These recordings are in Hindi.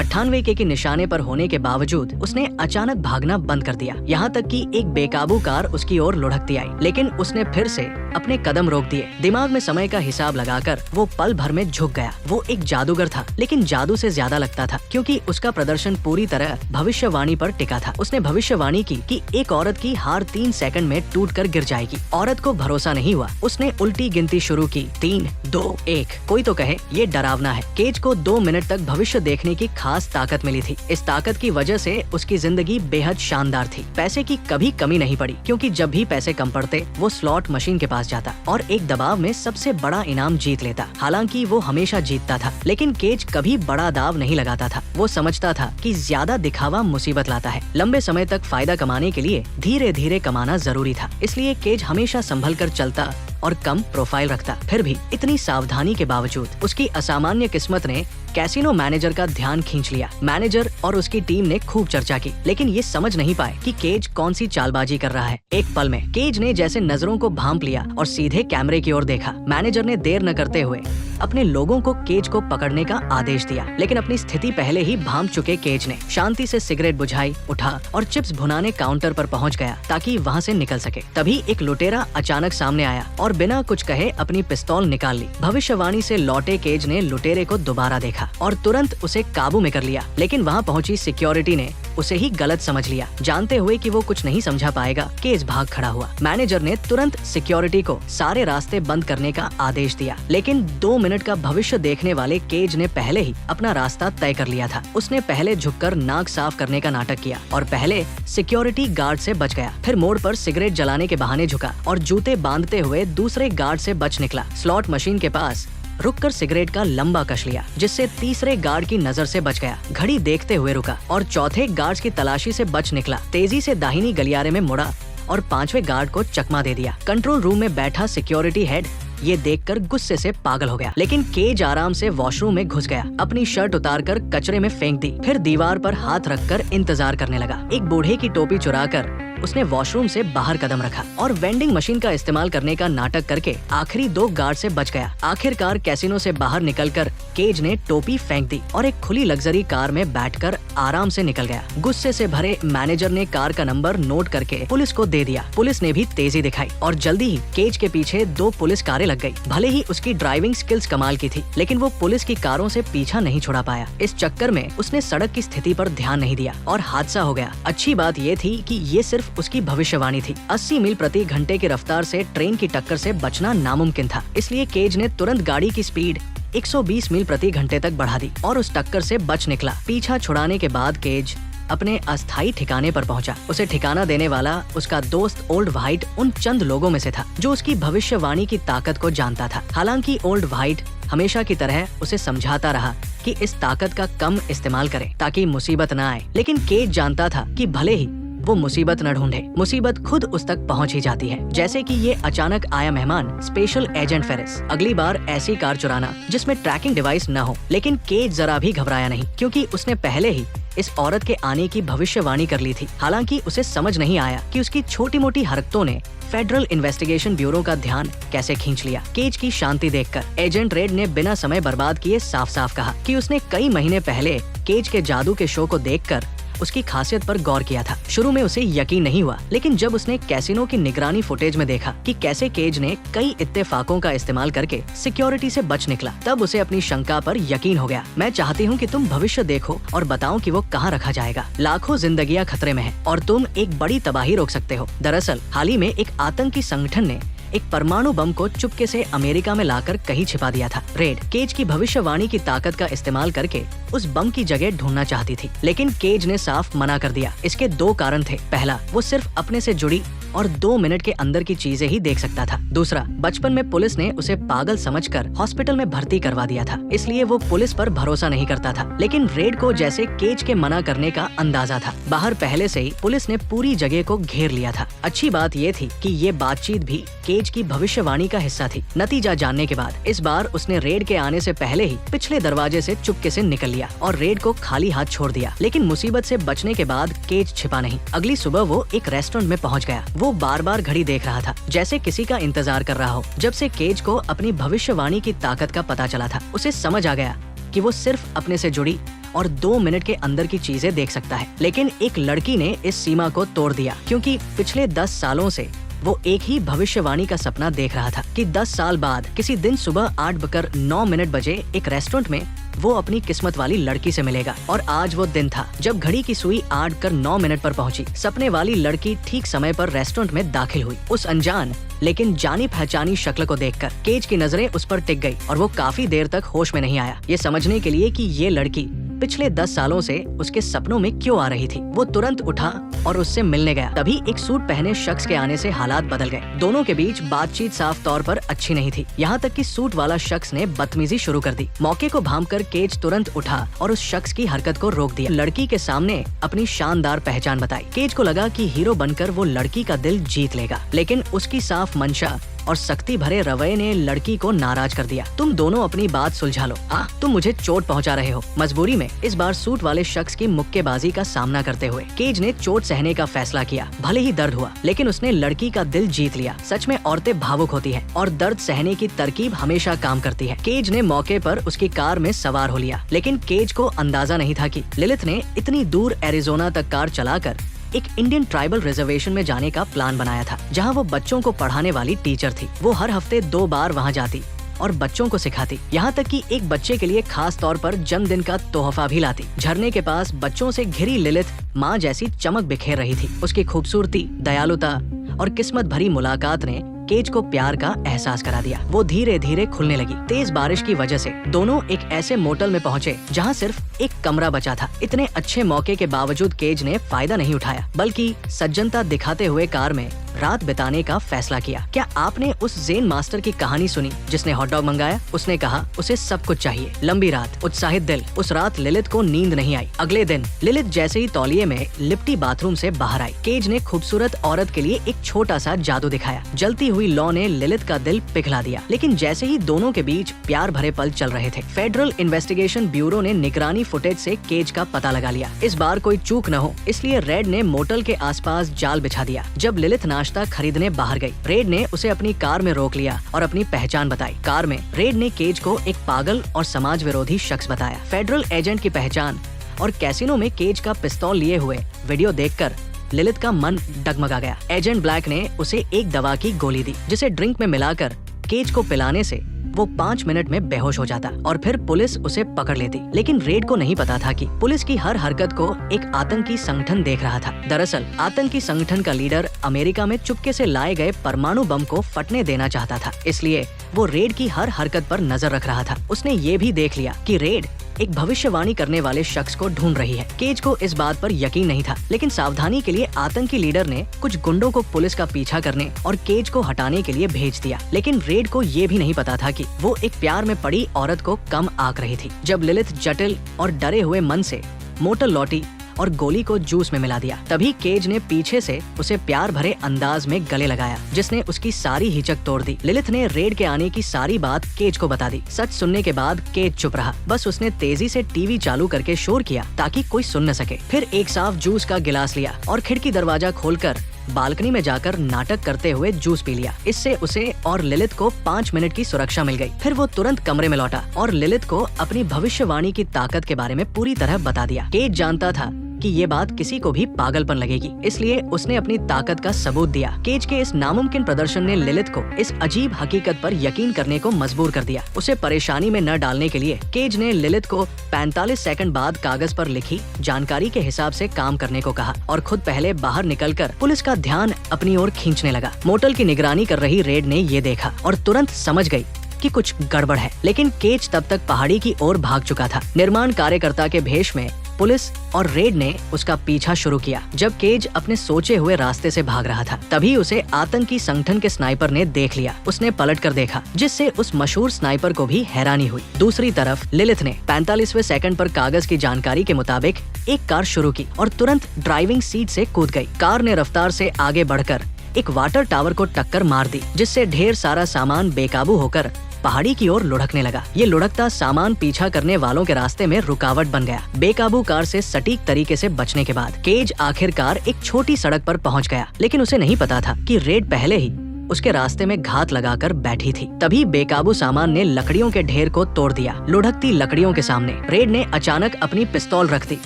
98 के निशाने पर होने के बावजूद उसने अचानक भागना बंद कर दिया। यहाँ तक कि एक बेकाबू कार उसकी ओर लुढ़कती आई, लेकिन उसने फिर से अपने कदम रोक दिए। दिमाग में समय का हिसाब लगाकर वो पल भर में झुक गया। वो एक जादूगर था, लेकिन जादू से ज्यादा लगता था, क्योंकि उसका प्रदर्शन पूरी तरह भविष्यवाणी पर टिका था। उसने भविष्यवाणी की कि एक औरत की हार 3 सेकंड में टूटकर गिर जाएगी। औरत को भरोसा नहीं हुआ। उसने उल्टी गिनती शुरू की, 3, 2, 1। कोई तो कहे ये डरावना है। केज को 2 मिनट तक भविष्य देखने की खास ताकत मिली थी। इस ताकत की वजह से उसकी जिंदगी बेहद शानदार थी। पैसे की कभी कमी नहीं पड़ी, क्योंकि जब भी पैसे कम पड़ते वो स्लॉट मशीन के पास जाता और एक दबाव में सबसे बड़ा इनाम जीत लेता। हालांकि वो हमेशा जीतता था, लेकिन केज कभी बड़ा दाव नहीं लगाता था। वो समझता था कि ज्यादा दिखावा मुसीबत लाता है। लंबे समय तक फायदा कमाने के लिए धीरे धीरे कमाना जरूरी था। इसलिए केज हमेशा संभल कर चलता और कम प्रोफाइल रखता। फिर भी इतनी सावधानी के बावजूद उसकी असामान्य किस्मत ने कैसीनो मैनेजर का ध्यान खींच लिया। मैनेजर और उसकी टीम ने खूब चर्चा की, लेकिन ये समझ नहीं पाए कि केज कौन सी चालबाजी कर रहा है। एक पल में केज ने जैसे नजरों को भांप लिया और सीधे कैमरे की ओर देखा। मैनेजर ने देर न करते हुए अपने लोगों को केज को पकड़ने का आदेश दिया, लेकिन अपनी स्थिति पहले ही भांप चुके केज ने शांति से सिगरेट बुझाई, उठा और चिप्स भुनाने काउंटर पर पहुंच गया ताकि वहां से निकल सके। तभी एक लुटेरा अचानक सामने आया और बिना कुछ कहे अपनी पिस्तौल निकाल ली। भविष्यवाणी से लौटे केज ने लुटेरे को दोबारा देखा और तुरंत उसे काबू में कर लिया, लेकिन वहां पहुंची सिक्योरिटी ने उसे ही गलत समझ लिया। जानते हुए कि वो कुछ नहीं समझा पाएगा, केज भाग खड़ा हुआ। मैनेजर ने तुरंत सिक्योरिटी को सारे रास्ते बंद करने का आदेश दिया, लेकिन 2 मिनट का भविष्य देखने वाले केज ने पहले ही अपना रास्ता तय कर लिया था। उसने पहले झुककर नाक साफ करने का नाटक किया और पहले सिक्योरिटी गार्ड से बच गया। फिर मोड़ पर सिगरेट जलाने के बहाने झुका और जूते बांधते हुए दूसरे गार्ड से बच निकला। स्लॉट मशीन के पास रुककर सिगरेट का लंबा कश लिया, जिससे तीसरे गार्ड की नजर से बच गया। घड़ी देखते हुए रुका और चौथे गार्ड की तलाशी से बच निकला। तेजी से दाहिनी गलियारे में मुड़ा और 5वें गार्ड को चकमा दे दिया। कंट्रोल रूम में बैठा सिक्योरिटी हेड ये देखकर गुस्से से पागल हो गया, लेकिन केज आराम से वॉशरूम में घुस गया। अपनी शर्ट उतारकर कचरे में फेंक दी, फिर दीवार पर हाथ रखकर इंतजार करने लगा। एक बूढ़े की टोपी चुराकर उसने वॉशरूम से बाहर कदम रखा और वेंडिंग मशीन का इस्तेमाल करने का नाटक करके आखिरी 2 गार्ड से बच गया। आखिरकार कैसीनो से बाहर निकलकर केज ने टोपी फेंक दी और एक खुली लग्जरी कार में बैठकर आराम से निकल गया। गुस्से से भरे मैनेजर ने कार का नंबर नोट करके पुलिस को दे दिया। पुलिस ने भी तेजी दिखाई और जल्दी ही केज के पीछे 2 पुलिस कारें लग गई। भले ही उसकी ड्राइविंग स्किल्स कमाल की थी, लेकिन वो पुलिस की कारों से पीछा नहीं छुड़ा पाया। इस चक्कर में उसने सड़क की स्थिति पर ध्यान नहीं दिया और हादसा हो गया। अच्छी बात ये थी कि ये सिर्फ उसकी भविष्यवाणी थी। 80 मील प्रति घंटे की रफ्तार से ट्रेन की टक्कर से बचना नामुमकिन था। इसलिए केज ने तुरंत गाड़ी की स्पीड 120 मील प्रति घंटे तक बढ़ा दी और उस टक्कर से बच निकला। पीछा छुड़ाने के बाद केज अपने अस्थायी ठिकाने पर पहुंचा। उसे ठिकाना देने वाला उसका दोस्त ओल्ड व्हाइट उन चंद लोगों में से था जो उसकी भविष्यवाणी की ताकत को जानता था। हालांकि ओल्ड व्हाइट हमेशा की तरह उसे समझाता रहा कि इस ताकत का कम इस्तेमाल करे ताकि मुसीबत न आए, लेकिन केज जानता था कि भले ही वो मुसीबत न ढूंढे, मुसीबत खुद उस तक पहुंच ही जाती है। जैसे कि ये अचानक आया मेहमान स्पेशल एजेंट फेरिस। अगली बार ऐसी कार चुराना जिसमें ट्रैकिंग डिवाइस न हो। लेकिन केज जरा भी घबराया नहीं, क्योंकि उसने पहले ही इस औरत के आने की भविष्यवाणी कर ली थी। हालांकि उसे समझ नहीं आया कि उसकी छोटी मोटी हरकतों ने फेडरल इन्वेस्टिगेशन ब्यूरो का ध्यान कैसे खींच लिया। केज की शांति देखकर एजेंट रेड ने बिना समय बर्बाद किए साफ साफ कहा कि उसने कई महीने पहले केज के जादू के शो को देखकर उसकी खासियत पर गौर किया था। शुरू में उसे यकीन नहीं हुआ, लेकिन जब उसने कैसीनो की निगरानी फुटेज में देखा कि कैसे केज ने कई इत्तेफाकों का इस्तेमाल करके सिक्योरिटी से बच निकला, तब उसे अपनी शंका पर यकीन हो गया। मैं चाहती हूँ कि तुम भविष्य देखो और बताओ कि वो कहाँ रखा जाएगा। लाखों जिंदगियां खतरे में हैं और तुम एक बड़ी तबाही रोक सकते हो। दरअसल हाल ही में एक आतंकी संगठन ने एक परमाणु बम को चुपके से अमेरिका में लाकर कहीं छिपा दिया था। रेड केज की भविष्यवाणी की ताकत का इस्तेमाल करके उस बम की जगह ढूंढना चाहती थी, लेकिन केज ने साफ मना कर दिया। इसके 2 कारण थे। पहला, वो सिर्फ अपने से जुड़ी और 2 मिनट के अंदर की चीजें ही देख सकता था। दूसरा, बचपन में पुलिस ने उसे पागल समझकर हॉस्पिटल में भर्ती करवा दिया था, इसलिए वो पुलिस पर भरोसा नहीं करता था। लेकिन रेड को जैसे केज के मना करने का अंदाजा था। बाहर पहले से ही पुलिस ने पूरी जगह को घेर लिया था। अच्छी बात ये थी कि ये बातचीत भी केज की भविष्यवाणी का हिस्सा थी। नतीजा जानने के बाद इस बार उसने रेड के आने से पहले ही पिछले दरवाजे से चुपके से निकल लिया और रेड को खाली हाथ छोड़ दिया। लेकिन मुसीबत से बचने के बाद केज छिपा नहीं। अगली सुबह वो एक रेस्टोरेंट में पहुंच गया। वो बार बार घड़ी देख रहा था, जैसे किसी का इंतजार कर रहा हो। जब से केज को अपनी भविष्यवाणी की ताकत का पता चला था, उसे समझ आ गया कि वो सिर्फ अपने से जुड़ी और 2 मिनट के अंदर की चीजें देख सकता है। लेकिन एक लड़की ने इस सीमा को तोड़ दिया, क्योंकि पिछले 10 सालों से वो एक ही भविष्यवाणी का सपना देख रहा था कि 10 साल बाद किसी दिन सुबह 8:09 बजे एक रेस्टोरेंट में वो अपनी किस्मत वाली लड़की से मिलेगा। और आज वो दिन था जब घड़ी की सुई 8:09 पर पहुंची। सपने वाली लड़की ठीक समय पर रेस्टोरेंट में दाखिल हुई। उस अनजान लेकिन जानी पहचानी शक्ल को देखकर केज की नजरें उस पर टिक गई और वो काफी देर तक होश में नहीं आया, ये समझने के लिए कि ये लड़की पिछले 10 सालों से उसके सपनों में क्यों आ रही थी। वो तुरंत उठा और उससे मिलने गया। तभी एक सूट पहने शख्स के आने से हालात बदल गए। दोनों के बीच बातचीत साफ तौर पर अच्छी नहीं थी, यहाँ तक कि सूट वाला शख्स ने बदतमीजी शुरू कर दी। मौके को भांपकर केज तुरंत उठा और उस शख्स की हरकत को रोक दिया। लड़की के सामने अपनी शानदार पहचान बताई। केज को लगा कि हीरो बनकर वो लड़की का दिल जीत लेगा, लेकिन उसकी साफ मंशा और सख्ती भरे रवैये ने लड़की को नाराज कर दिया। तुम दोनों अपनी बात सुलझा लो, तुम मुझे चोट पहुंचा रहे हो। मजबूरी में इस बार सूट वाले शख्स की मुक्केबाजी का सामना करते हुए केज ने चोट सहने का फैसला किया। भले ही दर्द हुआ, लेकिन उसने लड़की का दिल जीत लिया। सच में औरतें भावुक होती हैं और दर्द सहने की तरकीब हमेशा काम करती है। केज ने मौके पर उसकी कार में सवार हो लिया, लेकिन केज को अंदाजा नहीं था कि लिलिथ ने इतनी दूर एरिजोना तक कार चलाकर एक इंडियन ट्राइबल रिजर्वेशन में जाने का प्लान बनाया था, जहां वो बच्चों को पढ़ाने वाली टीचर थी। वो हर हफ्ते 2 बार वहां जाती और बच्चों को सिखाती, यहाँ तक कि एक बच्चे के लिए खास तौर पर जन्मदिन का तोहफा भी लाती। झरने के पास बच्चों से घिरी लिलिथ माँ जैसी चमक बिखेर रही थी। उसकी खूबसूरती, दयालुता और किस्मत भरी मुलाकात ने केज को प्यार का एहसास करा दिया। वो धीरे धीरे खुलने लगी। तेज बारिश की वजह से दोनों एक ऐसे मोटल में पहुंचे जहां सिर्फ एक कमरा बचा था। इतने अच्छे मौके के बावजूद केज ने फायदा नहीं उठाया, बल्कि सज्जनता दिखाते हुए कार में रात बिताने का फैसला किया। क्या आपने उस जेन मास्टर की कहानी सुनी जिसने हॉट डॉग मंगाया? उसने कहा उसे सब कुछ चाहिए। लंबी रात, उत्साहित दिल। उस रात लिलिथ को नींद नहीं आई। अगले दिन लिलिथ जैसे ही तौलिए में लिपटी बाथरूम से बाहर आई। केज ने खूबसूरत औरत के लिए एक छोटा सा जादू दिखाया। जलती हुई लौ ने लिलिथ का दिल पिघला दिया। लेकिन जैसे ही दोनों के बीच प्यार भरे पल चल रहे थे, फेडरल इन्वेस्टिगेशन ब्यूरो ने निगरानी फुटेज से केज का पता लगा लिया। इस बार कोई चूक न हो, इसलिए रेड ने मोटल के आसपास जाल बिछा दिया। जब लिलिथ नाश्ता खरीदने बाहर गई, रेड ने उसे अपनी कार में रोक लिया और अपनी पहचान बताई। कार में रेड ने केज को एक पागल और समाज विरोधी शख्स बताया। फेडरल एजेंट की पहचान और कैसीनो में केज का पिस्तौल लिए हुए वीडियो देखकर लिलिथ का मन डगमगा गया। एजेंट ब्लैक ने उसे एक दवा की गोली दी, जिसे ड्रिंक में मिलाकर केज को पिलाने से वो 5 मिनट में बेहोश हो जाता और फिर पुलिस उसे पकड़ लेती। लेकिन रेड को नहीं पता था कि पुलिस की हर हरकत को एक आतंकी संगठन देख रहा था। दरअसल आतंकी संगठन का लीडर अमेरिका में चुपके से लाए गए परमाणु बम को फटने देना चाहता था, इसलिए वो रेड की हर हरकत पर नजर रख रहा था। उसने ये भी देख लिया कि रेड एक भविष्यवाणी करने वाले शख्स को ढूंढ रही है। केज को इस बात पर यकीन नहीं था, लेकिन सावधानी के लिए आतंकी लीडर ने कुछ गुंडों को पुलिस का पीछा करने और केज को हटाने के लिए भेज दिया। लेकिन रेड को ये भी नहीं पता था कि वो एक प्यार में पड़ी औरत को कम आंक रही थी। जब लिलिथ जटिल और डरे हुए मन से मोटल लौटी और गोली को जूस में मिला दिया, तभी केज ने पीछे से उसे प्यार भरे अंदाज में गले लगाया, जिसने उसकी सारी हिचक तोड़ दी। लिलिथ ने रेड के आने की सारी बात केज को बता दी। सच सुनने के बाद केज चुप रहा। बस उसने तेजी से टीवी चालू करके शोर किया ताकि कोई सुन न सके। फिर एक साफ जूस का गिलास लिया और खिड़की दरवाजा खोलकर बालकनी में जाकर नाटक करते हुए जूस पी लिया। इससे उसे और लिलिथ को 5 मिनट की सुरक्षा मिल गई। फिर वो तुरंत कमरे में लौटा और लिलिथ को अपनी भविष्यवाणी की ताकत के बारे में पूरी तरह बता दिया। केज जानता था कि ये बात किसी को भी पागलपन लगेगी, इसलिए उसने अपनी ताकत का सबूत दिया। केज के इस नामुमकिन प्रदर्शन ने लिलिथ को इस अजीब हकीकत पर यकीन करने को मजबूर कर दिया। उसे परेशानी में न डालने के लिए केज ने लिलिथ को 45 सेकंड बाद कागज पर लिखी जानकारी के हिसाब से काम करने को कहा और खुद पहले बाहर निकलकर पुलिस का ध्यान अपनी ओर खींचने लगा। मोटल की निगरानी कर रही रेड ने ये देखा और तुरंत समझ गई कि कुछ गड़बड़ है, लेकिन केज तब तक पहाड़ी की ओर भाग चुका था। निर्माण कार्यकर्ता के भेष में पुलिस और रेड ने उसका पीछा शुरू किया। जब केज अपने सोचे हुए रास्ते से भाग रहा था, तभी उसे आतंकी संगठन के स्नाइपर ने देख लिया। उसने पलट कर देखा, जिससे उस मशहूर स्नाइपर को भी हैरानी हुई। दूसरी तरफ लिलिथ ने 45वें सेकंड पर कागज की जानकारी के मुताबिक एक कार शुरू की और तुरंत ड्राइविंग सीट से कूद गई। कार ने रफ्तार से आगे बढ़कर एक वाटर टावर को टक्कर मार दी, जिससे ढेर सारा सामान बेकाबू होकर पहाड़ी की ओर लुढ़कने लगा। ये लुढ़कता सामान पीछा करने वालों के रास्ते में रुकावट बन गया। बेकाबू कार से सटीक तरीके से बचने के बाद केज आखिरकार एक छोटी सड़क पर पहुंच गया, लेकिन उसे नहीं पता था कि रेड पहले ही उसके रास्ते में घात लगाकर बैठी थी। तभी बेकाबू सामान ने लकड़ियों के ढेर को तोड़ दिया। लुढ़कती लकड़ियों के सामने रेड ने अचानक अपनी पिस्तौल रख दी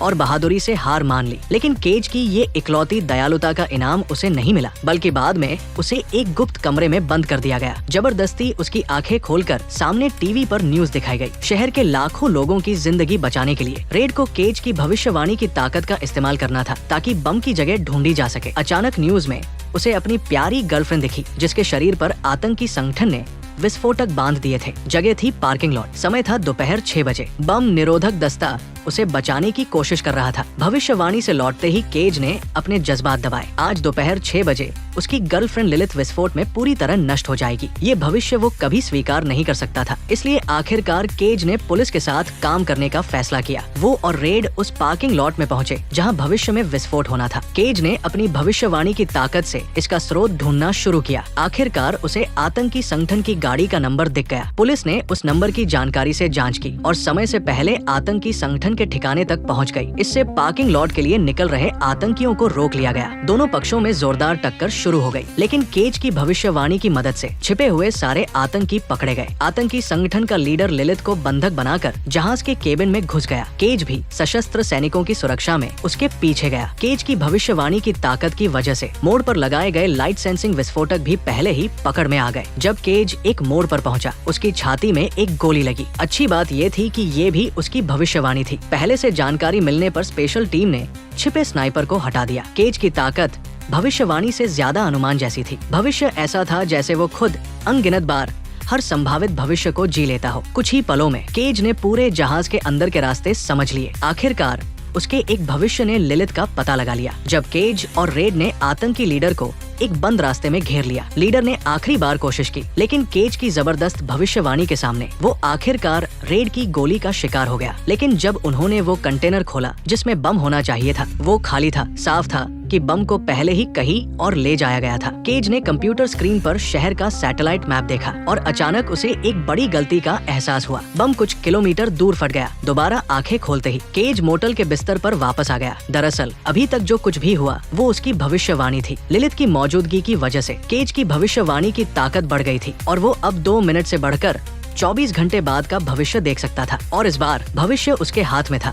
और बहादुरी से हार मान ली। लेकिन केज की ये इकलौती दयालुता का इनाम उसे नहीं मिला, बल्कि बाद में उसे एक गुप्त कमरे में बंद कर दिया गया। जबरदस्ती उसकी आंखें खोलकर सामने टीवी पर न्यूज दिखाई गई। शहर के लाखों लोगों की जिंदगी बचाने के लिए रेड को केज की भविष्यवाणी की ताकत का इस्तेमाल करना था, ताकि बम की जगह ढूंढी जा सके। अचानक न्यूज में उसे अपनी प्यारी गर्लफ्रेंड दिखी, जिसके शरीर पर आतंकी संगठन ने विस्फोटक बांध दिए थे। जगह थी पार्किंग लॉट। समय था दोपहर 6 बजे। बम निरोधक दस्ता उसे बचाने की कोशिश कर रहा था। भविष्यवाणी से लौटते ही केज ने अपने जज्बात दबाए। आज दोपहर 6 बजे उसकी गर्लफ्रेंड लिलिथ विस्फोट में पूरी तरह नष्ट हो जाएगी। ये भविष्य वो कभी स्वीकार नहीं कर सकता था। इसलिए आखिरकार केज ने पुलिस के साथ काम करने का फैसला किया। वो और रेड उस पार्किंग लॉट में पहुंचे जहां भविष्य में विस्फोट होना था। केज ने अपनी भविष्यवाणी की ताकत से इसका स्रोत ढूंढना शुरू किया। आखिरकार उसे आतंकी संगठन की गाड़ी का नंबर दिख गया। पुलिस ने उस नंबर की जानकारी से जांच की और समय से पहले आतंकी संगठन के ठिकाने तक पहुंच गई। इससे पार्किंग लॉट के लिए निकल रहे आतंकियों को रोक लिया गया। दोनों पक्षों में जोरदार टक्कर शुरू हो गई, लेकिन केज की भविष्यवाणी की मदद से छिपे हुए सारे आतंकी पकड़े गए। आतंकी संगठन का लीडर लिलिथ को बंधक बनाकर जहाज के केबिन में घुस गया। केज भी सशस्त्र सैनिकों की सुरक्षा में उसके पीछे गया। केज की भविष्यवाणी की ताकत की वजह से मोड़ पर लगाए गए लाइट सेंसिंग विस्फोटक भी पहले ही पकड़ में आ गए। जब केज एक मोड़ पर पहुंचा, उसकी छाती में एक गोली लगी। अच्छी बात ये थी कि ये भी उसकी भविष्यवाणी थी। पहले से जानकारी मिलने पर स्पेशल टीम ने छिपे स्नाइपर को हटा दिया। केज की ताकत भविष्यवाणी से ज्यादा अनुमान जैसी थी। भविष्य ऐसा था जैसे वो खुद अनगिनत बार हर संभावित भविष्य को जी लेता हो। कुछ ही पलों में केज ने पूरे जहाज के अंदर के रास्ते समझ लिए। आखिरकार उसके एक भविष्य ने लिलिथ का पता लगा लिया। जब केज और रेड ने आतंकी लीडर को एक बंद रास्ते में घेर लिया, लीडर ने आखिरी बार कोशिश की, लेकिन केज की जबरदस्त भविष्यवाणी के सामने वो आखिरकार रेड की गोली का शिकार हो गया। लेकिन जब उन्होंने वो कंटेनर खोला जिसमें बम होना चाहिए था, वो खाली था। साफ था कि बम को पहले ही कहीं और ले जाया गया था। केज ने कंप्यूटर स्क्रीन पर शहर का सैटेलाइट मैप देखा और अचानक उसे एक बड़ी गलती का एहसास हुआ। बम कुछ किलोमीटर दूर फट गया। दोबारा आंखें खोलते ही केज मोटल के बिस्तर पर वापस आ गया। दरअसल अभी तक जो कुछ भी हुआ वो उसकी भविष्यवाणी थी। लिलिथ की मौजूदगी की वजह से केज की भविष्यवाणी की ताकत बढ़ गई थी और वो अब 2 मिनट से बढ़कर 24 घंटे बाद का भविष्य देख सकता था। और इस बार भविष्य उसके हाथ में था।